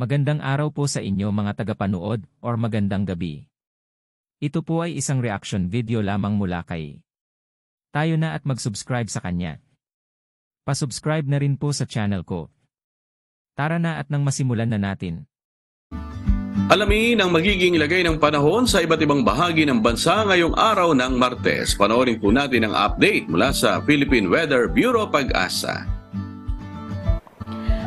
Magandang araw po sa inyo mga tagapanood or magandang gabi. Ito po ay isang reaction video lamang mula kay tayo na at mag-subscribe sa kanya. Pa-subscribe na rin po sa channel ko. Tara na at nang masimulan na natin. Alamin ang magiging lagay ng panahon sa iba't ibang bahagi ng bansa ngayong araw ng Martes. Panoorin po natin ang update mula sa Philippine Weather Bureau Pag-asa.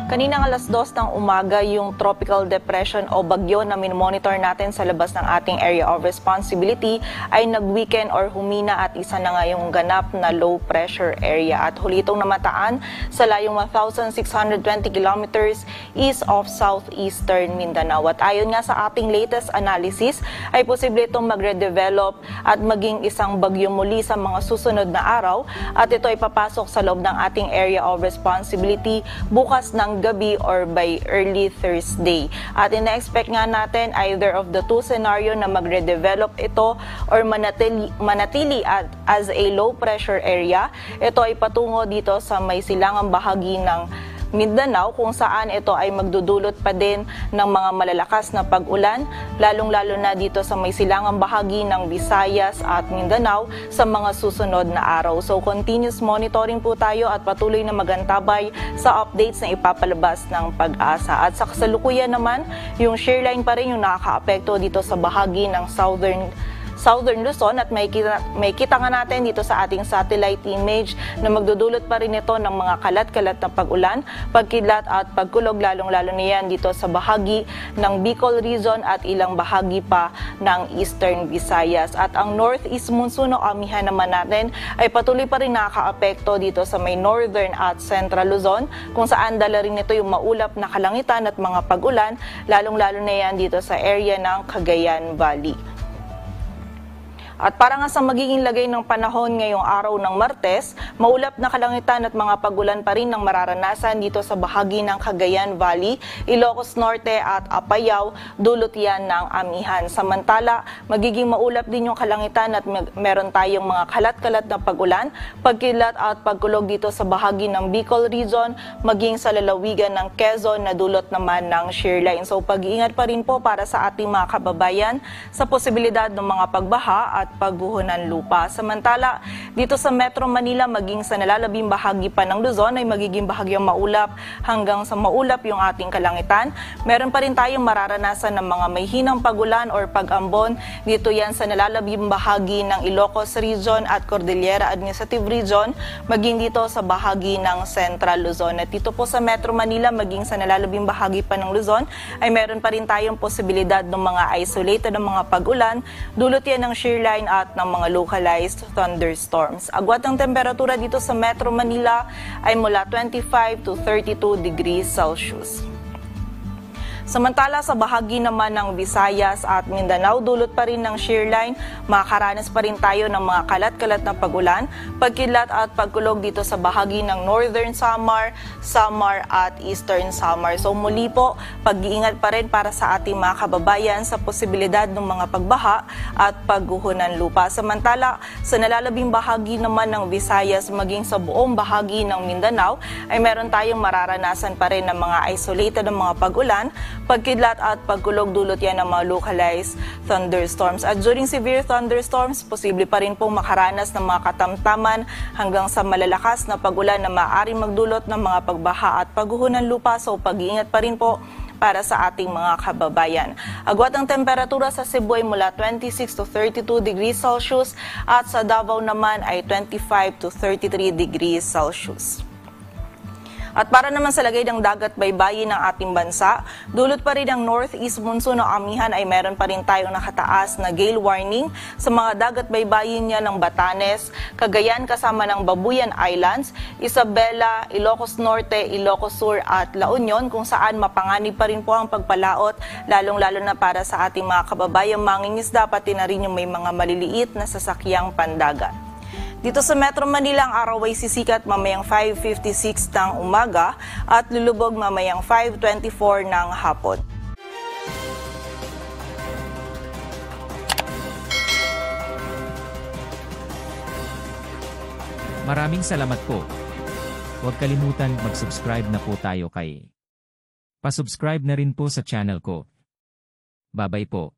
Kaninang alas 2 ng umaga, yung tropical depression o bagyo na minimonitor natin sa labas ng ating area of responsibility ay nag-weaken or humina at isa na nga yung ganap na low pressure area. At huli itong namataan sa layong 1,620 kilometers east of southeastern Mindanao. At ayon nga sa ating latest analysis, ay posible itong magre-develop at maging isang bagyo muli sa mga susunod na araw. At ito ay papasok sa loob ng ating area of responsibility bukas ng gabi or by early Thursday. At ina-expect nga natin either of the two scenario na magre-develop ito or manatili as a low pressure area. Ito ay patungo dito sa may silangang bahagi ng Mindanao kung saan ito ay magdudulot pa din ng mga malalakas na pag-ulan, lalong-lalo na dito sa may silangang bahagi ng Visayas at Mindanao sa mga susunod na araw. So continuous monitoring po tayo at patuloy na magantabay sa updates na ipapalabas ng Pag-asa. At sa kasalukuyan naman, yung shear line pa rin yung nakakaapekto dito sa bahagi ng Southern Luzon at may kita nga natin dito sa ating satellite image na magdudulot pa rin ito ng mga kalat-kalat na pag-ulan, pagkidlat at pagkulog, lalong-lalo na yan dito sa bahagi ng Bicol region at ilang bahagi pa ng Eastern Visayas. At ang northeast monsoon o amihan naman natin ay patuloy pa rin nakakaapekto dito sa may northern at central Luzon kung saan dala rin ito yung maulap na kalangitan at mga pag-ulan, lalong-lalo na yan dito sa area ng Cagayan Valley. At para nga sa magiging lagay ng panahon ngayong araw ng Martes, maulap na kalangitan at mga pagulan pa rin ng mararanasan dito sa bahagi ng Cagayan Valley, Ilocos Norte at Apayao, dulot yan ng amihan. Samantala, magiging maulap din yung kalangitan at meron tayong mga kalat-kalat na pagulan, pagkilat at pagkulog dito sa bahagi ng Bicol region, maging sa lalawigan ng Quezon na dulot naman ng shear line. So pag-iingat pa rin po para sa ating mga kababayan sa posibilidad ng mga pagbaha at pagguho ng lupa. Samantala, dito sa Metro Manila maging sa nalalabing bahagi pa ng Luzon ay magiging bahagyang maulap hanggang sa maulap yung ating kalangitan. Meron pa rin tayong mararanasan ng mga may hinang pagulan or pag-ambon. Dito yan sa nalalabing bahagi ng Ilocos Region at Cordillera Administrative Region, maging dito sa bahagi ng Central Luzon. At dito po sa Metro Manila maging sa nalalabing bahagi pa ng Luzon ay meron pa rin tayong posibilidad ng mga isolated ng mga pag-ulan. Dulot yan ng shear line at ng mga localized thunderstorms. Agwat ng temperatura dito sa Metro Manila ay mula 25 to 32 degrees Celsius. Samantala sa bahagi naman ng Visayas at Mindanao, dulot pa rin ng shear line, makakaranas pa rin tayo ng mga kalat-kalat na pag-ulan, pagkidlat at pagkulog dito sa bahagi ng Northern Samar, Samar at Eastern Samar. So muli po, pag-iingat pa rin para sa ating mga kababayan sa posibilidad ng mga pagbaha at pagguho ng lupa. Samantala, sa nalalabing bahagi naman ng Visayas maging sa buong bahagi ng Mindanao, ay meron tayong mararanasan pa rin ng mga isolated ng mga pag-ulan, pagkidlat at pagkulog, dulot yan ng mga localized thunderstorms. At during severe thunderstorms, posible pa rin pong makaranas ng mga katamtaman hanggang sa malalakas na pag-ulan na maaaring magdulot ng mga pagbaha at pagguho ng lupa. So pag-iingat pa rin po para sa ating mga kababayan. Agwat ang temperatura sa Cebu ay mula 26 to 32 degrees Celsius at sa Davao naman ay 25 to 33 degrees Celsius. At para naman sa lagay ng dagat baybayin ng ating bansa, dulot pa rin ang northeast monsoon o amihan ay meron pa rin tayong nakataas na gale warning sa mga dagat baybayin niya ng Batanes, Cagayan kasama ng Babuyan Islands, Isabela, Ilocos Norte, Ilocos Sur at La Union kung saan mapanganib pa rin po ang pagpalaot, lalong-lalo na para sa ating mga kababayang mangingisda pati na rin yung may mga maliliit na sasakyang pandagat. Dito sa Metro Manila, ang araw ay sisikat mamayang 5:56 ng umaga at lulubog mamayang 5:24 ng hapon. Maraming salamat po. Huwag kalimutan mag-subscribe na po tayo kay Pasubscribe na rin po sa channel ko. Babay po.